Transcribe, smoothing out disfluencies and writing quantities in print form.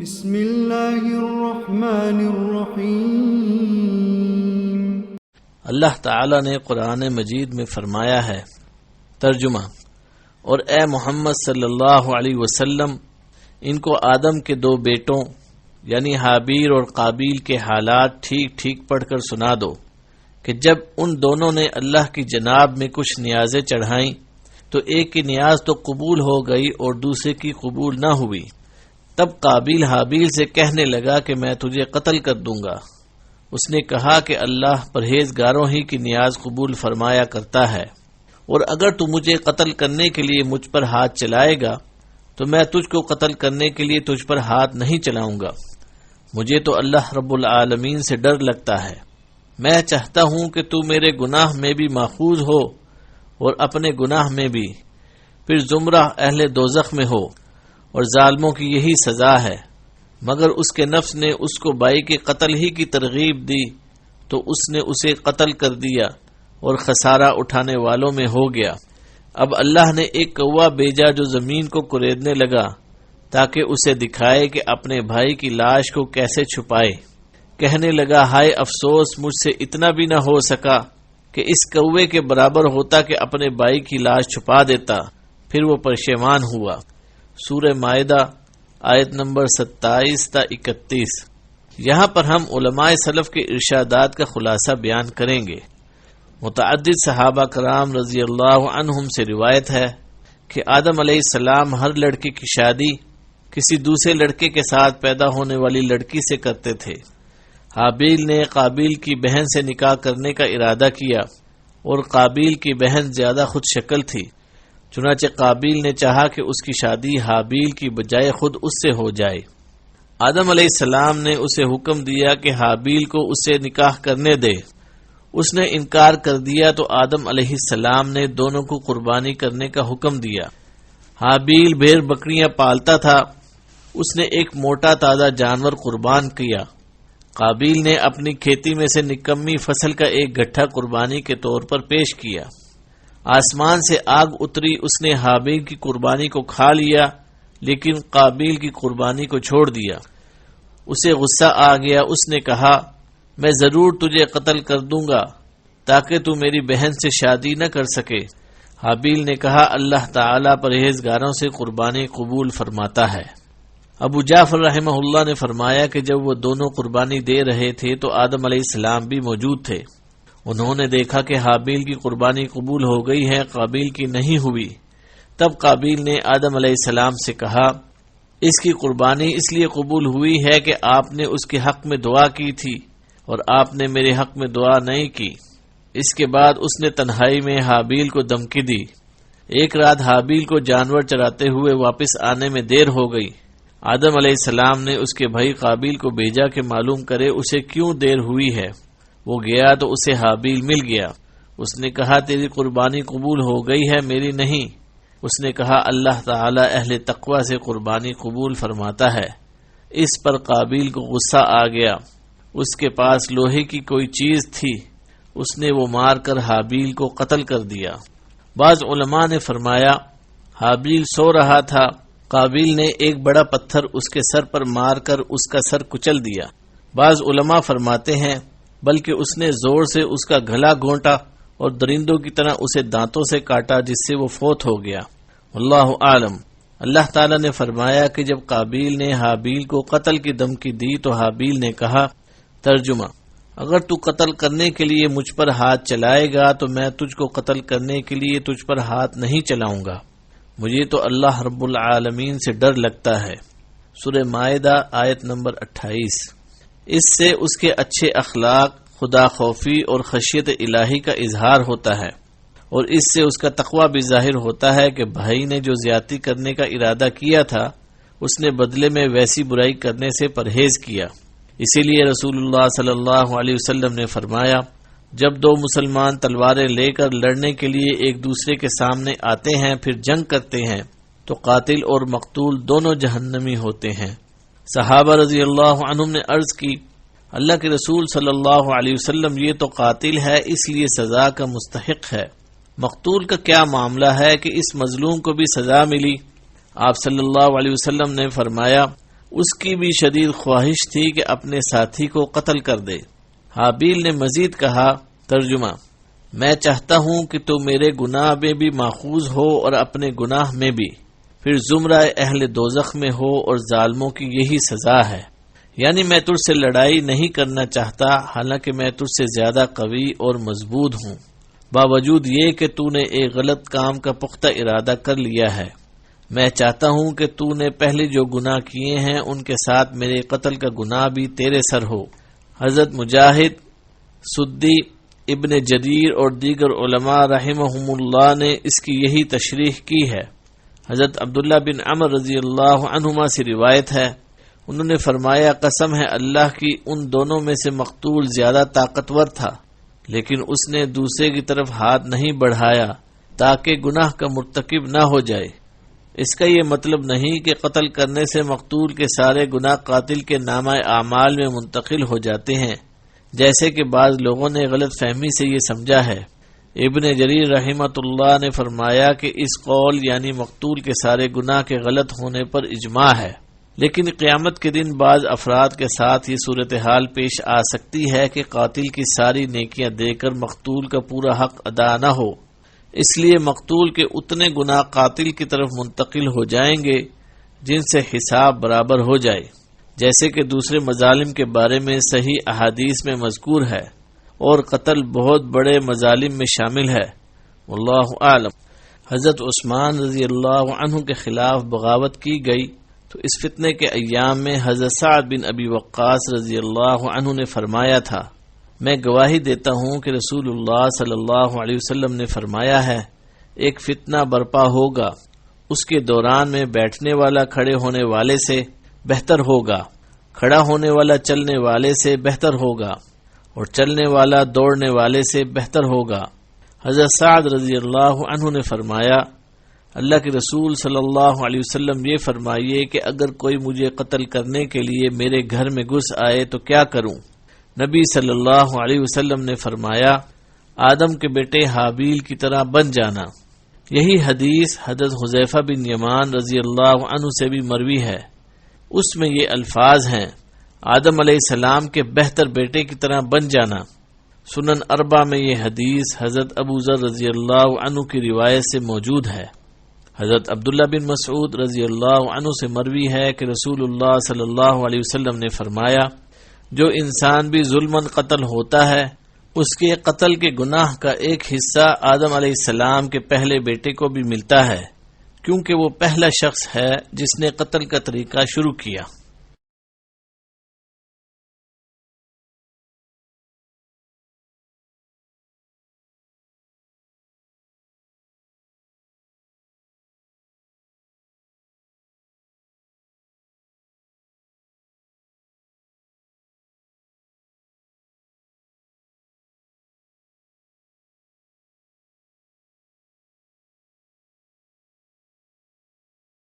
بسم اللہ الرحمن الرحیم۔ اللہ تعالی نے قرآن مجید میں فرمایا ہے، ترجمہ: اور اے محمد صلی اللہ علیہ وسلم، ان کو آدم کے دو بیٹوں یعنی حابیل اور قابیل کے حالات ٹھیک ٹھیک پڑھ کر سنا دو کہ جب ان دونوں نے اللہ کی جناب میں کچھ نیازیں چڑھائیں تو ایک کی نیاز تو قبول ہو گئی اور دوسرے کی قبول نہ ہوئی۔ تب قابیل حابیل سے کہنے لگا کہ میں تجھے قتل کر دوں گا۔ اس نے کہا کہ اللہ پرہیزگاروں ہی کی نیاز قبول فرمایا کرتا ہے، اور اگر تو مجھے قتل کرنے کے لیے مجھ پر ہاتھ چلائے گا تو میں تجھ کو قتل کرنے کے لیے تجھ پر ہاتھ نہیں چلاؤں گا۔ مجھے تو اللہ رب العالمین سے ڈر لگتا ہے، میں چاہتا ہوں کہ تو میرے گناہ میں بھی ماخوذ ہو اور اپنے گناہ میں بھی، پھر زمرہ اہل دوزخ میں ہو، اور ظالموں کی یہی سزا ہے۔ مگر اس کے نفس نے اس کو بھائی کے قتل ہی کی ترغیب دی تو اس نے اسے قتل کر دیا اور خسارہ اٹھانے والوں میں ہو گیا۔ اب اللہ نے ایک کوا بھیجا جو زمین کو کریدنے لگا تاکہ اسے دکھائے کہ اپنے بھائی کی لاش کو کیسے چھپائے۔ کہنے لگا، ہائے افسوس، مجھ سے اتنا بھی نہ ہو سکا کہ اس کوے کے برابر ہوتا کہ اپنے بھائی کی لاش چھپا دیتا۔ پھر وہ پشیمان ہوا۔ سورہ مائدہ آیت نمبر 27 تا 31۔ یہاں پر ہم علماء سلف کے ارشادات کا خلاصہ بیان کریں گے۔ متعدد صحابہ کرام رضی اللہ عنہم سے روایت ہے کہ آدم علیہ السلام ہر لڑکے کی شادی کسی دوسرے لڑکے کے ساتھ پیدا ہونے والی لڑکی سے کرتے تھے۔ حابیل نے قابیل کی بہن سے نکاح کرنے کا ارادہ کیا اور قابیل کی بہن زیادہ خود شکل تھی، چنانچہ قابیل نے چاہا کہ اس کی شادی حابیل کی بجائے خود اس سے ہو جائے۔ آدم علیہ السلام نے اسے حکم دیا کہ حابیل کو اس سے نکاح کرنے دے۔ اس نے انکار کر دیا تو آدم علیہ السلام نے دونوں کو قربانی کرنے کا حکم دیا۔ حابیل بھیڑ بکریاں پالتا تھا، اس نے ایک موٹا تازہ جانور قربان کیا۔ قابیل نے اپنی کھیتی میں سے نکمی فصل کا ایک گٹھا قربانی کے طور پر پیش کیا۔ آسمان سے آگ اتری، اس نے حابیل کی قربانی کو کھا لیا لیکن قابیل کی قربانی کو چھوڑ دیا۔ اسے غصہ آ گیا، اس نے کہا، میں ضرور تجھے قتل کر دوں گا تاکہ تو میری بہن سے شادی نہ کر سکے۔ حابیل نے کہا، اللہ تعالیٰ پرہیزگاروں سے قربانی قبول فرماتا ہے۔ ابو جعفر رحمہ اللہ نے فرمایا کہ جب وہ دونوں قربانی دے رہے تھے تو آدم علیہ السلام بھی موجود تھے۔ انہوں نے دیکھا کہ حابیل کی قربانی قبول ہو گئی ہے، قابیل کی نہیں ہوئی۔ تب قابیل نے آدم علیہ السلام سے کہا، اس کی قربانی اس لیے قبول ہوئی ہے کہ آپ نے اس کے حق میں دعا کی تھی اور آپ نے میرے حق میں دعا نہیں کی۔ اس کے بعد اس نے تنہائی میں حابیل کو دھمکی دی۔ ایک رات حابیل کو جانور چراتے ہوئے واپس آنے میں دیر ہو گئی۔ آدم علیہ السلام نے اس کے بھائی قابیل کو بھیجا کہ معلوم کرے اسے کیوں دیر ہوئی ہے۔ وہ گیا تو اسے حابیل مل گیا۔ اس نے کہا، تیری قربانی قبول ہو گئی ہے، میری نہیں۔ اس نے کہا، اللہ تعالی اہل تقوی سے قربانی قبول فرماتا ہے۔ اس پر قابیل کو غصہ آ گیا۔ اس کے پاس لوہے کی کوئی چیز تھی، اس نے وہ مار کر حابیل کو قتل کر دیا۔ بعض علماء نے فرمایا، حابیل سو رہا تھا، قابیل نے ایک بڑا پتھر اس کے سر پر مار کر اس کا سر کچل دیا۔ بعض علماء فرماتے ہیں بلکہ اس نے زور سے اس کا گلا گھونٹا اور درندوں کی طرح اسے دانتوں سے کاٹا جس سے وہ فوت ہو گیا۔ واللہ عالم۔ اللہ تعالیٰ نے فرمایا کہ جب قابیل نے حابیل کو قتل کی دھمکی دی تو حابیل نے کہا، ترجمہ: اگر تو قتل کرنے کے لیے مجھ پر ہاتھ چلائے گا تو میں تجھ کو قتل کرنے کے لیے تجھ پر ہاتھ نہیں چلاؤں گا۔ مجھے تو اللہ رب العالمین سے ڈر لگتا ہے۔ سورہ مائدہ آیت نمبر 28۔ اس سے اس کے اچھے اخلاق، خدا خوفی اور خشیت الہی کا اظہار ہوتا ہے، اور اس سے اس کا تقوی بھی ظاہر ہوتا ہے کہ بھائی نے جو زیادتی کرنے کا ارادہ کیا تھا اس نے بدلے میں ویسی برائی کرنے سے پرہیز کیا۔ اسی لیے رسول اللہ صلی اللہ علیہ وسلم نے فرمایا، جب دو مسلمان تلواریں لے کر لڑنے کے لیے ایک دوسرے کے سامنے آتے ہیں پھر جنگ کرتے ہیں تو قاتل اور مقتول دونوں جہنمی ہوتے ہیں۔ صحابہ رضی اللہ عنہم نے عرض کی، اللہ کے رسول صلی اللہ علیہ وسلم، یہ تو قاتل ہے اس لیے سزا کا مستحق ہے، مقتول کا کیا معاملہ ہے کہ اس مظلوم کو بھی سزا ملی؟ آپ صلی اللہ علیہ وسلم نے فرمایا، اس کی بھی شدید خواہش تھی کہ اپنے ساتھی کو قتل کر دے۔ حابیل نے مزید کہا، ترجمہ: میں چاہتا ہوں کہ تو میرے گناہ میں بھی ماخوذ ہو اور اپنے گناہ میں بھی، پھر زمرہ اہل دوزخ میں ہو، اور ظالموں کی یہی سزا ہے۔ یعنی میں تجھ سے لڑائی نہیں کرنا چاہتا، حالانکہ میں تجھ سے زیادہ قوی اور مضبوط ہوں، باوجود یہ کہ تو نے ایک غلط کام کا پختہ ارادہ کر لیا ہے۔ میں چاہتا ہوں کہ تو نے پہلے جو گناہ کیے ہیں ان کے ساتھ میرے قتل کا گناہ بھی تیرے سر ہو۔ حضرت مجاہد، سدی، ابن جریر اور دیگر علماء رحمہم اللہ نے اس کی یہی تشریح کی ہے۔ حضرت عبداللہ بن عمر رضی اللہ عنہما سے روایت ہے، انہوں نے فرمایا، قسم ہے اللہ کی، ان دونوں میں سے مقتول زیادہ طاقتور تھا، لیکن اس نے دوسرے کی طرف ہاتھ نہیں بڑھایا تاکہ گناہ کا مرتکب نہ ہو جائے۔ اس کا یہ مطلب نہیں کہ قتل کرنے سے مقتول کے سارے گناہ قاتل کے نامہ اعمال میں منتقل ہو جاتے ہیں، جیسے کہ بعض لوگوں نے غلط فہمی سے یہ سمجھا ہے۔ ابن جریر رحمۃ اللہ نے فرمایا کہ اس قول یعنی مقتول کے سارے گناہ کے غلط ہونے پر اجماع ہے، لیکن قیامت کے دن بعض افراد کے ساتھ یہ صورتحال پیش آ سکتی ہے کہ قاتل کی ساری نیکیاں دے کر مقتول کا پورا حق ادا نہ ہو، اس لیے مقتول کے اتنے گناہ قاتل کی طرف منتقل ہو جائیں گے جن سے حساب برابر ہو جائے، جیسے کہ دوسرے مظالم کے بارے میں صحیح احادیث میں مذکور ہے، اور قتل بہت بڑے مظالم میں شامل ہے۔ واللہ اعلم۔ حضرت عثمان رضی اللہ عنہ کے خلاف بغاوت کی گئی تو اس فتنے کے ایام میں حضرت سعد بن ابی وقاص رضی اللہ عنہ نے فرمایا تھا، میں گواہی دیتا ہوں کہ رسول اللہ صلی اللہ علیہ وسلم نے فرمایا ہے، ایک فتنہ برپا ہوگا، اس کے دوران میں بیٹھنے والا کھڑے ہونے والے سے بہتر ہوگا، کھڑا ہونے والا چلنے والے سے بہتر ہوگا، اور چلنے والا دوڑنے والے سے بہتر ہوگا۔ حضرت سعد رضی اللہ عنہ نے فرمایا، اللہ کے رسول صلی اللہ علیہ وسلم یہ فرمائیے کہ اگر کوئی مجھے قتل کرنے کے لیے میرے گھر میں گھس آئے تو کیا کروں؟ نبی صلی اللہ علیہ وسلم نے فرمایا، آدم کے بیٹے حابیل کی طرح بن جانا۔ یہی حدیث حضرت حذیفہ بن یمان رضی اللہ عنہ سے بھی مروی ہے، اس میں یہ الفاظ ہیں، آدم علیہ السلام کے بہتر بیٹے کی طرح بن جانا۔ سنن اربع میں یہ حدیث حضرت ابو ذر رضی اللہ عنہ کی روایت سے موجود ہے۔ حضرت عبداللہ بن مسعود رضی اللہ عنہ سے مروی ہے کہ رسول اللہ صلی اللہ علیہ وسلم نے فرمایا، جو انسان بھی ظلماً قتل ہوتا ہے، اس کے قتل کے گناہ کا ایک حصہ آدم علیہ السلام کے پہلے بیٹے کو بھی ملتا ہے، کیونکہ وہ پہلا شخص ہے جس نے قتل کا طریقہ شروع کیا۔